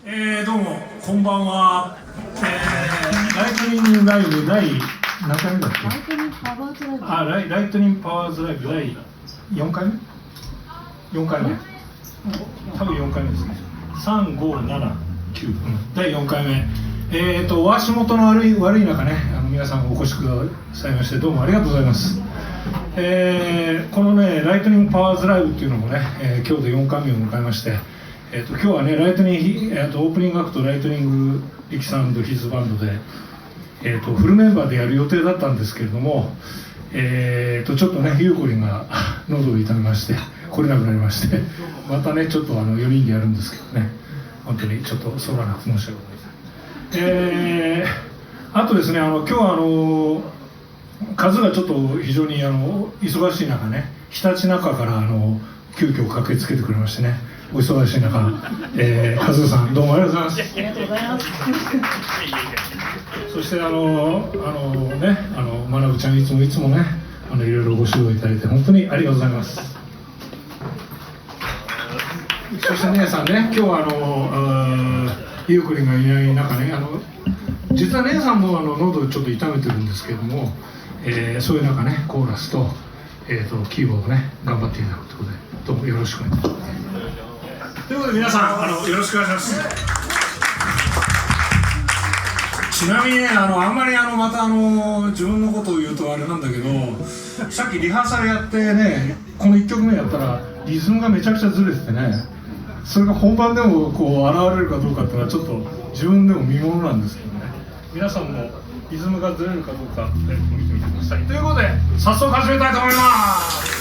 どうもこんばんは、ライトニングライブ第何回目だっけ？ライトニングパワーズライブ。ライトニングパワーズライブ第4回目？4回目多分4回目ですね。3、5、7、9、第4回目。お足元の悪い中ね、皆さんお越しくださいましてどうもありがとうございます。このねライトニングパワーズライブっていうのもね、今日で4回目を迎えまして、今日はねライトニング、オープニングアクトライトニング力さんとヒズバンドで、フルメンバーでやる予定だったんですけれども、ちょっとねゆうこりんが喉を痛めまして来れなくなりまして、またねちょっと4人でやるんですけどね、本当にちょっとそらなく申し訳ございません。あとですね、今日は数がちょっと非常に忙しい中ね、ひたちなかから急遽駆けつけてくれましてね、お忙しい中、カズさんどうもありがとうございます。ありがとうございます。そしてまなぶちゃんいつもねいろいろご指導いただいて本当にありがとうございます。そして姉さんね、今日はゆうこりんがいない中ね、実は姉さんも喉をちょっと痛めてるんですけれども、そういう中ねコーラスと、キーボードね頑張っていただくということでどうもよろしくお願いします。ということで皆さんよろしくお願いします。ちなみにねあんまりまた自分のことを言うとあれなんだけど、さっきリハーサルやってねこの1曲目やったらリズムがめちゃくちゃずれててね、それが本番でもこう現れるかどうかっていうのはちょっと自分でも見ものなんですけどね、皆さんもリズムがずれるかどうか、見てみてください。ということで早速始めたいと思います。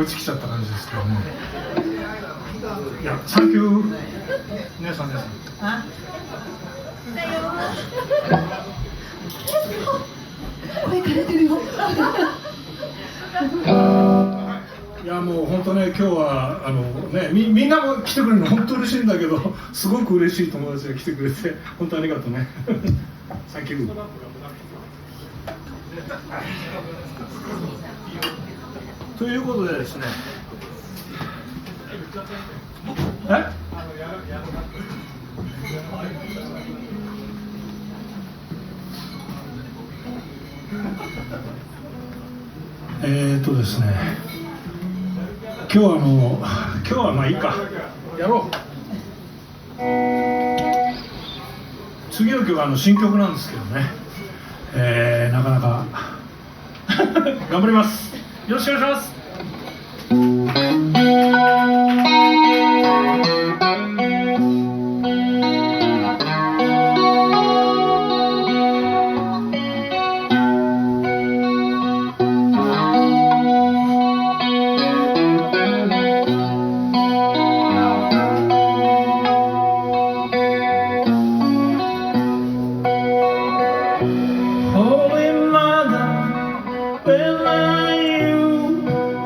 尽きちゃった感じですけどね。いや、サンキュー。姉さん、姉さん。あ声枯れてるよ。いや、もう本当ね、今日はみんなも来てくれるの本当嬉しいんだけど、すごく嬉しい友達が来てくれて本当ありがとうね。サンキュー。ということでですね。ですね、今日はまあいいか、やろう。次の曲は新曲なんですけどね、なかなか頑張ります。よろしくお願いします。Holy Mother, where are you?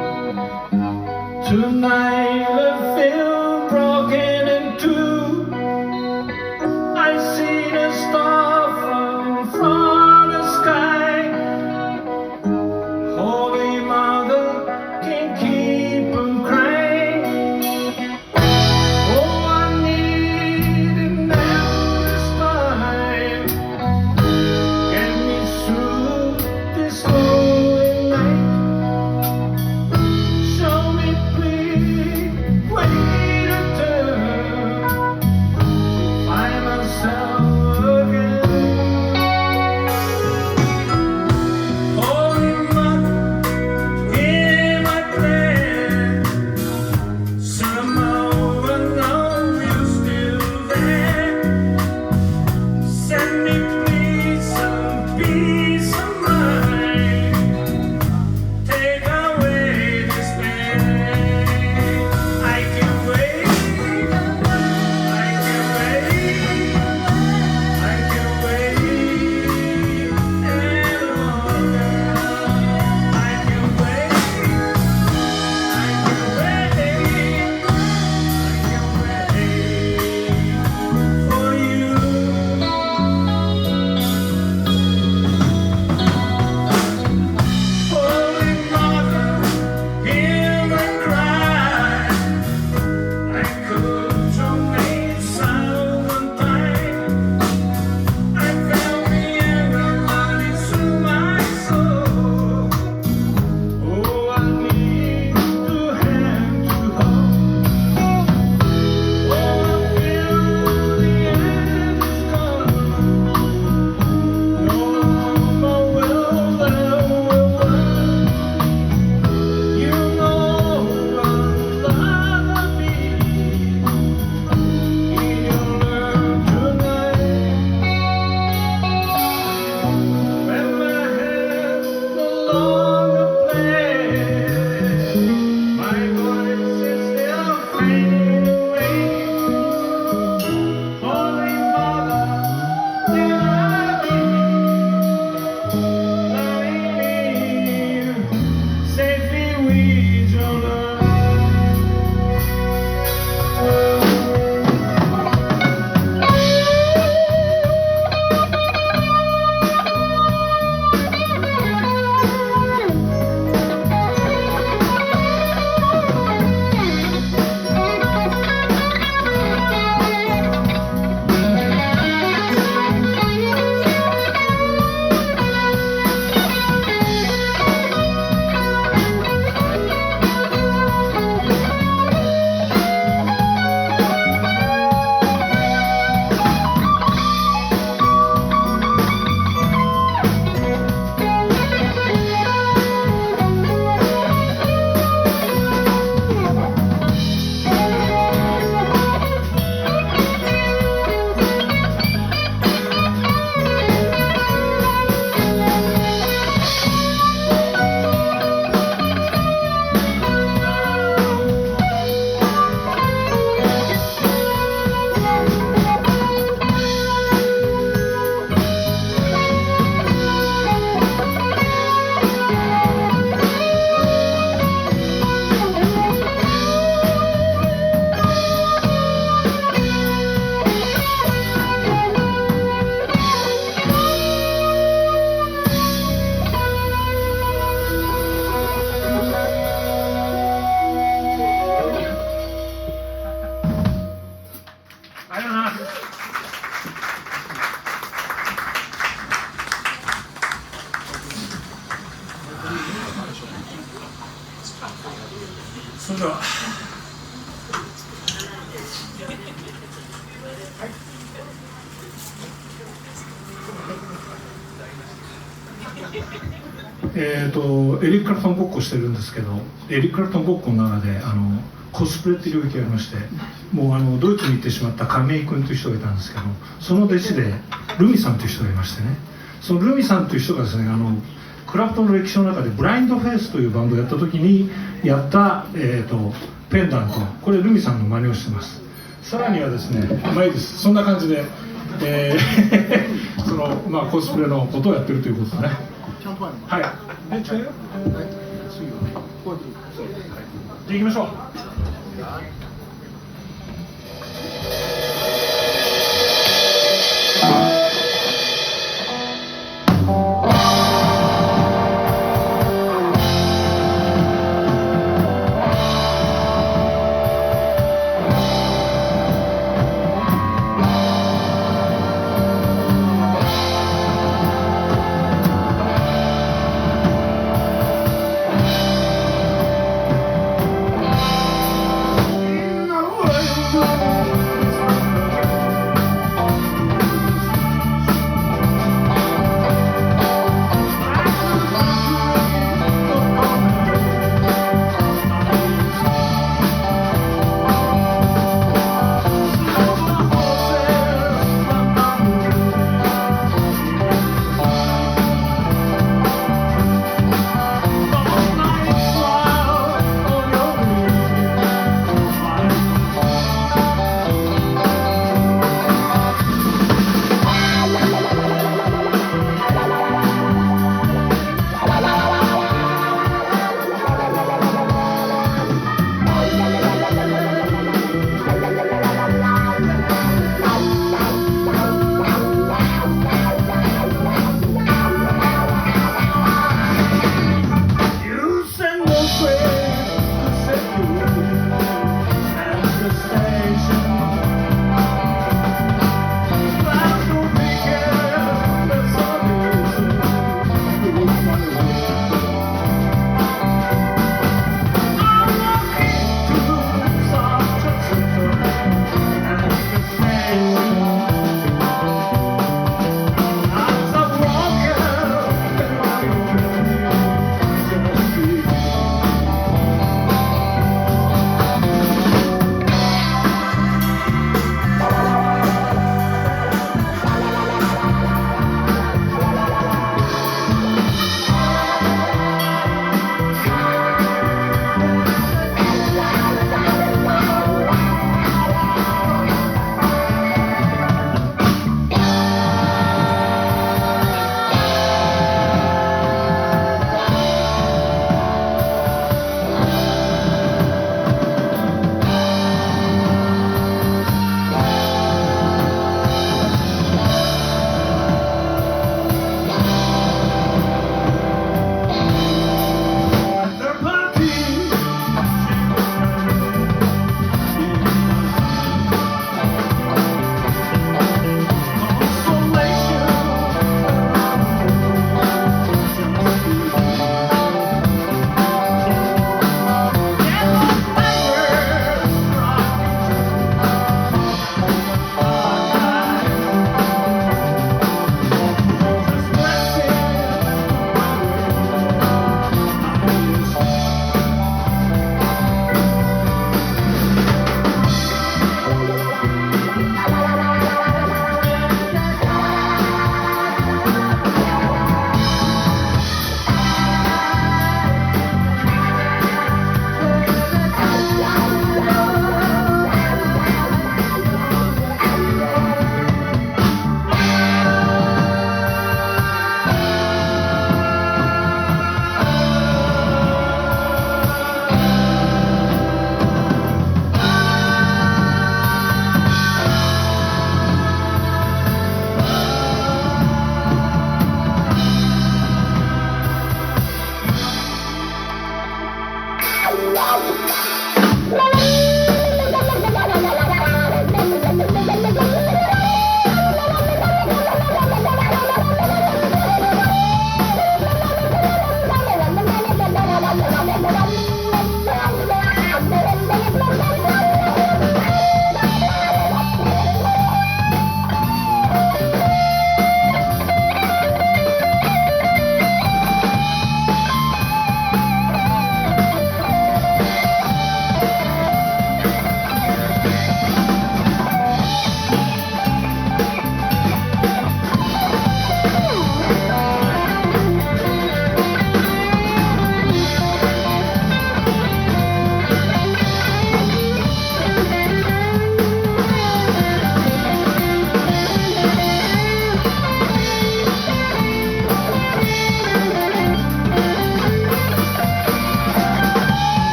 それではエリック・クラプトンごっこしてるんですけど、エリック・クラプトンごっこの中でコスプレっていう領域がありまして、もうドイツに行ってしまった亀井君という人がいたんですけど、その弟子でルミさんという人がいましてね、そのルミさんという人がですね、クラプトンの歴史の中でブラインドフェイスというバンドをやった時にやった、ペンダント、これルミさんの真似をしてます。さらにはですね、まあいいです、そんな感じで、コスプレのことをやってるということだね。はい。違うよ。じゃあ行きましょう。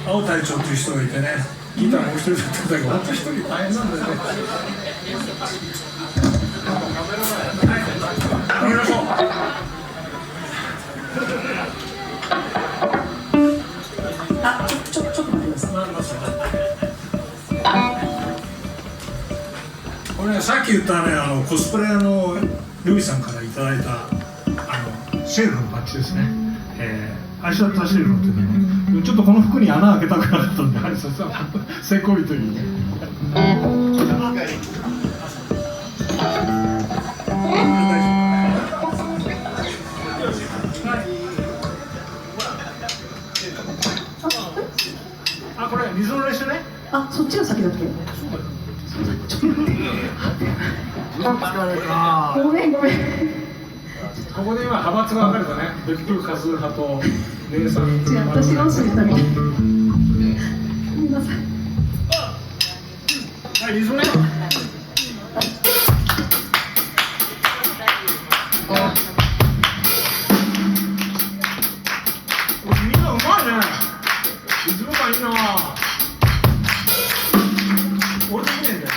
青隊長という人がいてね、ギターもう一人だったんだけど、本当一人大変なんだよね。やめましょう。あ、ちょっと待ってください。これね、さっき言ったね、コスプレのルビさんからいただいたシェルフのバッジですね。アイシャッターシェルフっていうのね、ちょっとこの服に穴開けたくなかったんで、やはりそしたらせこいというね。あ、これ水の列車ね。あ、そっちが先だっけ？ごめん。ここで今派閥が分かれたね。ベクトル多数派と姉さん。違う、私が忘れたの。ごめんなさい。はい、水ね。みんなうまいね。リズムがいいな。俺できねえんだよ。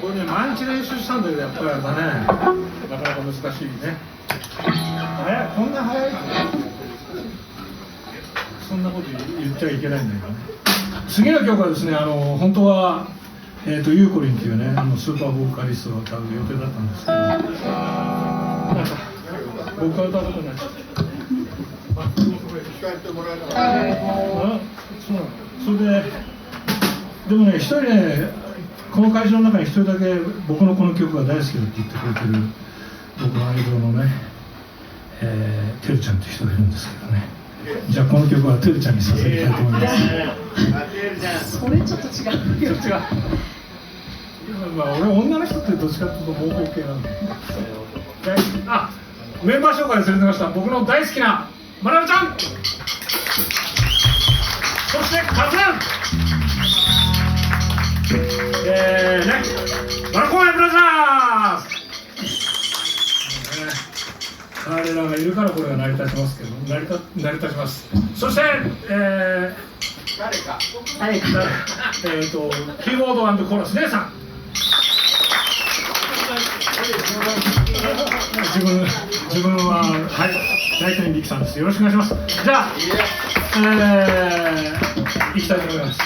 これね、毎日練習したんだけど、やっぱりだね、なかなか難しいね。こんな早いそんなこと言っちゃいけないんだけどね。次の曲はですね、本当は、ユーコリンっていうね、スーパーボーカリストを歌う予定だったんですけど、なんか、僕が歌うことになっちゃって。そうなの。それで、でもね、一人ね、この会場の中に一人だけ僕のこの曲が大好きだって言ってくれてる僕の相棒のね、てるちゃんって人がいるんですけどね。じゃあこの曲はてるちゃんにさせたいと思います。それちょっと違う。ちょっと違う。まあ俺女の人ってどっちかっていうと文句系なんで。あ、メンバー紹介忘れてました。僕の大好きなまなぶちゃん。そしてカズン。マラコーネブラザーズ。彼らがいるからこれが成り立ちますけど、成り立ちます。そして、誰かキーボード&コーラス姉さん。自分ははい大谷美樹さんです。よろしくお願いします。じゃあ、行きたいと思います。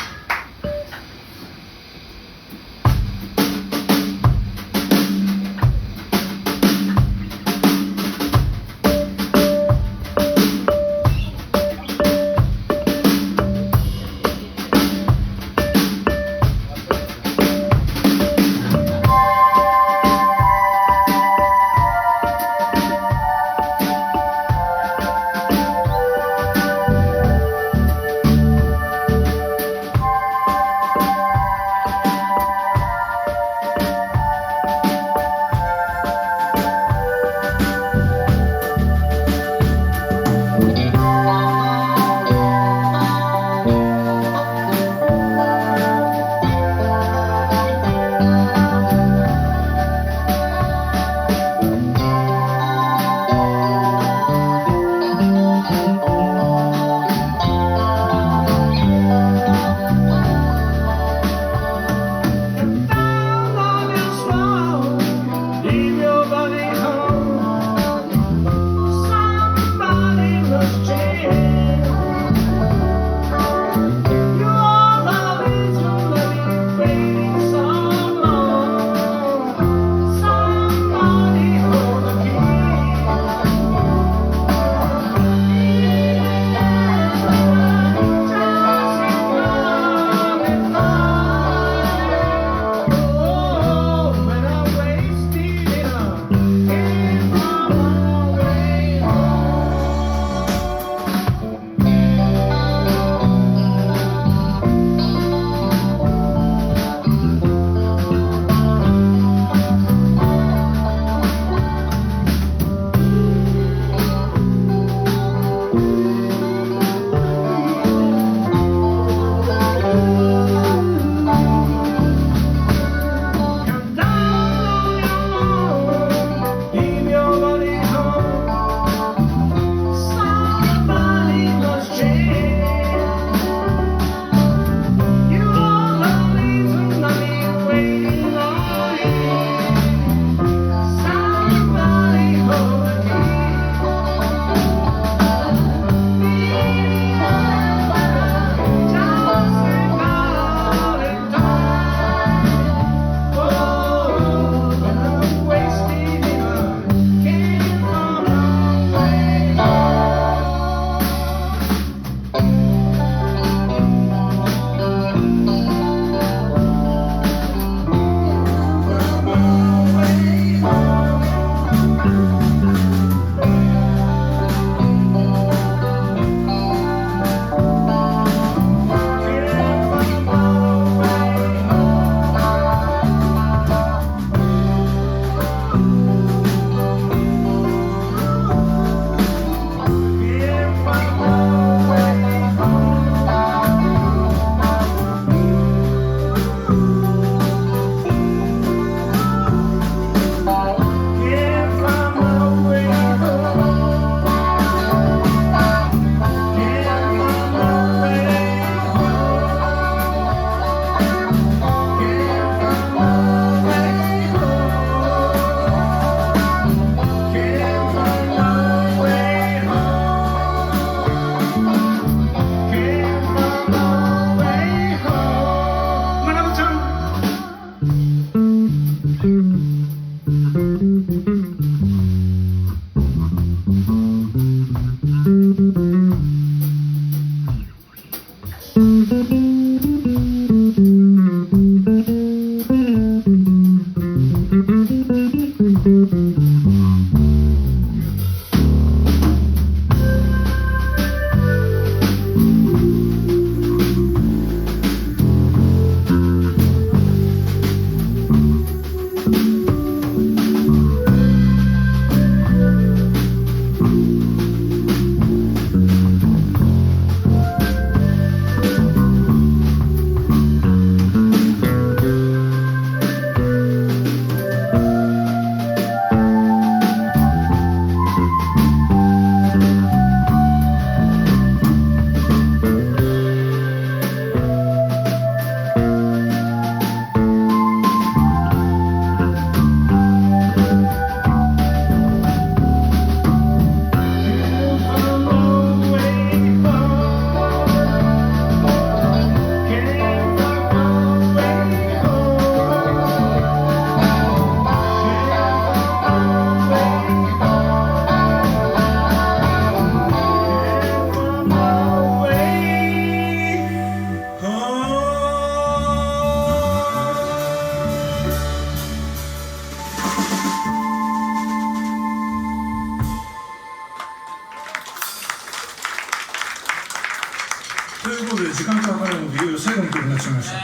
出しました。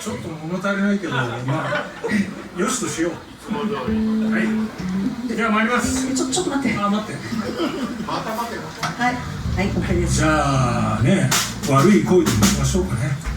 ちょっと物足りないけど、まあよしとしよう。はい。じゃあ参ります。ちょっと待って。あ、待って。はいはい、OK です。じゃあね、悪い行為でもしましょうかね。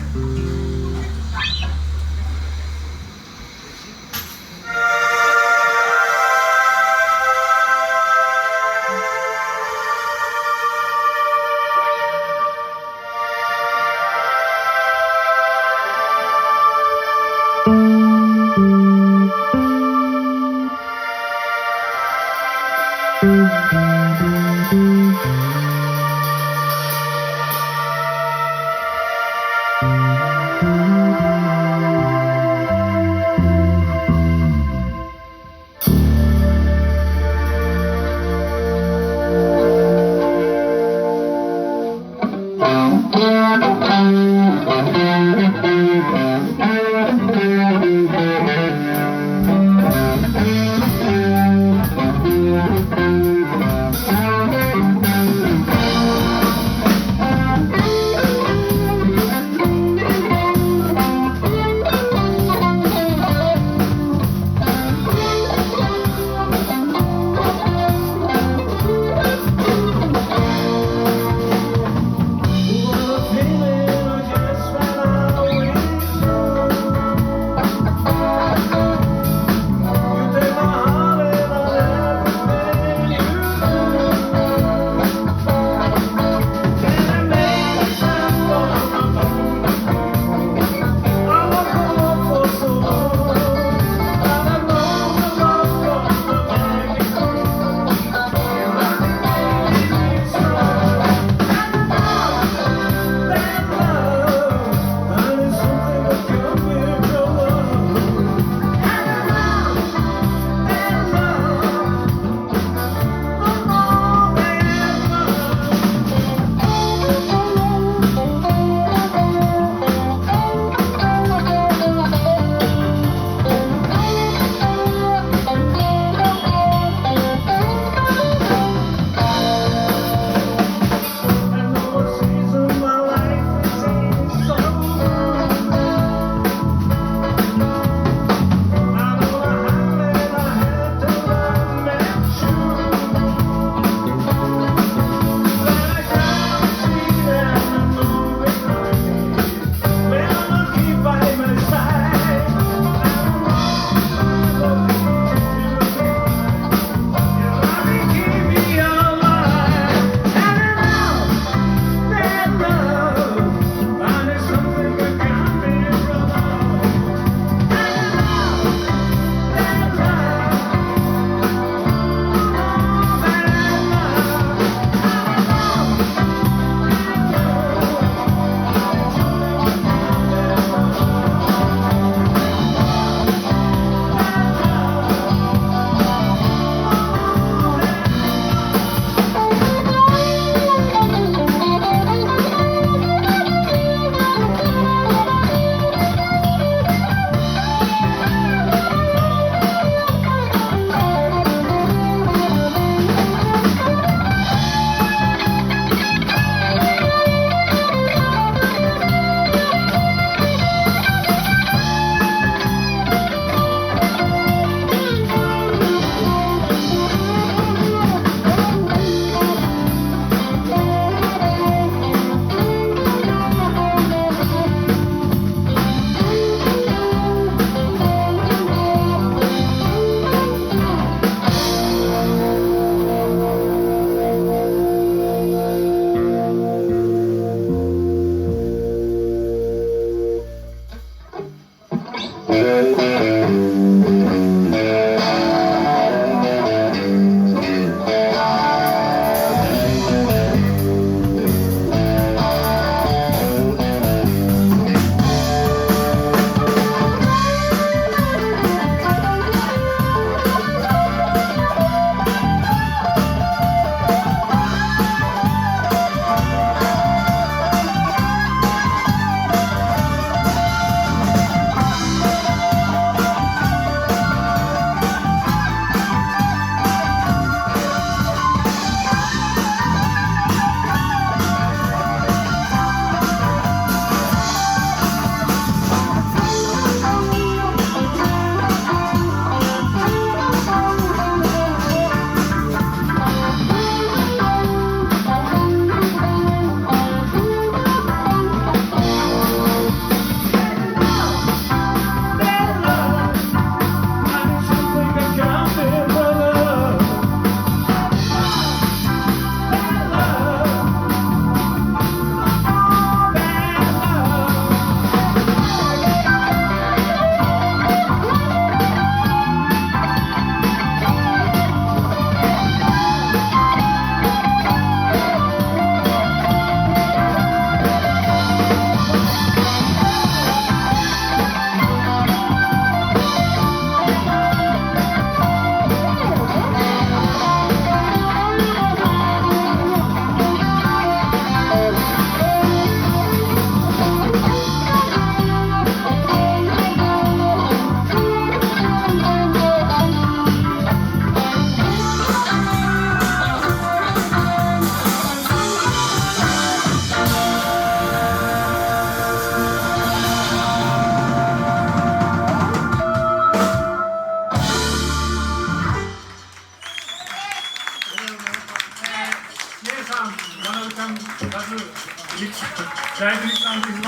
それ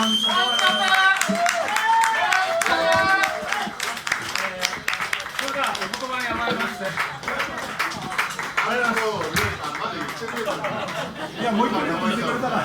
ではお言葉に甘えましてありがとうございます。いやもう一回言ってくれたら